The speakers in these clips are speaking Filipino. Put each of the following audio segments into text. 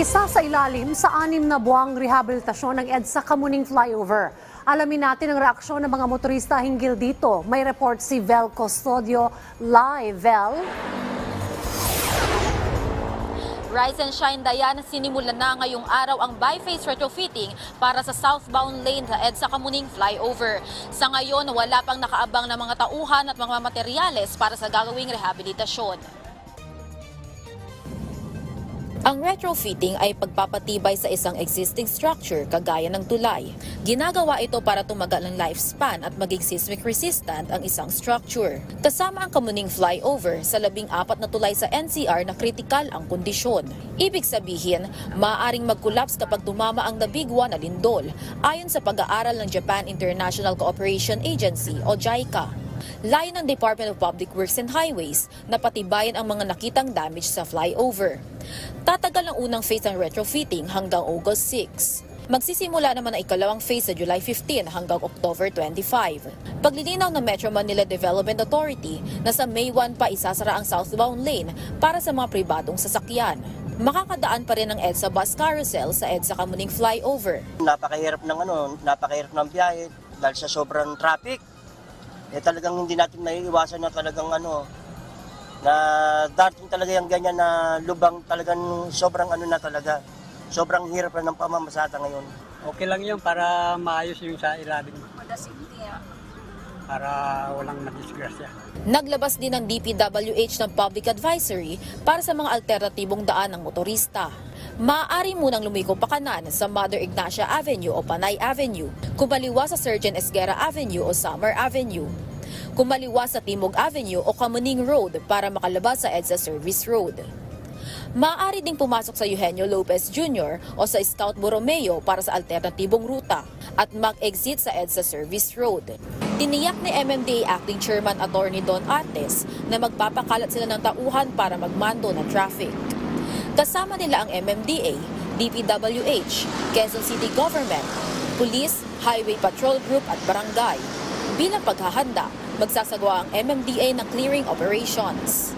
Isa sa ilalim sa 6 na buwang rehabilitasyon ng EDSA Kamuning Flyover. Alamin natin ang reaksyon ng mga motorista hinggil dito. May report si Vel Custodio live. Vel? Rise and Shine, Dayan, sinimulan na ngayong araw ang biface retrofitting para sa southbound lane sa EDSA Kamuning Flyover. Sa ngayon, wala pang nakaabang na mga tauhan at mga materyales para sa gagawing rehabilitasyon. Ang retrofitting ay pagpapatibay sa isang existing structure kagaya ng tulay. Ginagawa ito para tumagal ang lifespan at maging seismic resistant ang isang structure. Kasama ang Kamuning Flyover sa 14 na tulay sa NCR na kritikal ang kondisyon. Ibig sabihin, maaaring mag-collapse kapag tumama ang nabigwa na lindol, ayon sa pag-aaral ng Japan International Cooperation Agency o JICA. Layo ng Department of Public Works and Highways na patibayan ang mga nakitang damage sa flyover. Tatagal ang unang phase ng retrofitting hanggang August 6. Magsisimula naman ang ikalawang phase sa July 15 hanggang October 25. Paglilinaw ng Metro Manila Development Authority na sa May 1 pa isasara ang southbound lane para sa mga pribadong sasakyan. Makakadaan pa rin ang EDSA bus carousel sa EDSA Kamuning Flyover. Napakahirap ng biyahe dahil sa sobrang traffic. Talagang hindi natin maiiwasan na talagang na darating talaga yung ganyan na lubang, talagang sobrang na talaga. Sobrang hirap na ng pamamasada ngayon. Okay lang yun para maayos yung sa ilalim. Para walang madisgrasya. Naglabas din ng DPWH ng Public Advisory para sa mga alternatibong daan ng motorista. Maaari munang lumiko pa kanan sa Mother Ignacia Avenue o Panay Avenue, kumaliwa sa Surgeon Esguerra Avenue o Summer Avenue, kumaliwa sa Timog Avenue o Kamuning Road para makalabas sa EDSA Service Road. Maaari ding pumasok sa Eugenio Lopez Jr. o sa Scout Borromeo para sa alternatibong ruta at mag-exit sa EDSA Service Road. Tiniyak ni MMDA Acting Chairman Attorney Don Artes na magpapakalat sila ng tauhan para magmando ng traffic. Kasama nila ang MMDA, DPWH, Quezon City Government, Police, Highway Patrol Group at Barangay. Bilang paghahanda, magsasagawa ang MMDA ng clearing operations.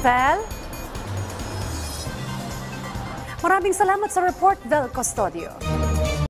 Vel? Maraming salamat sa report, Vel Custodio.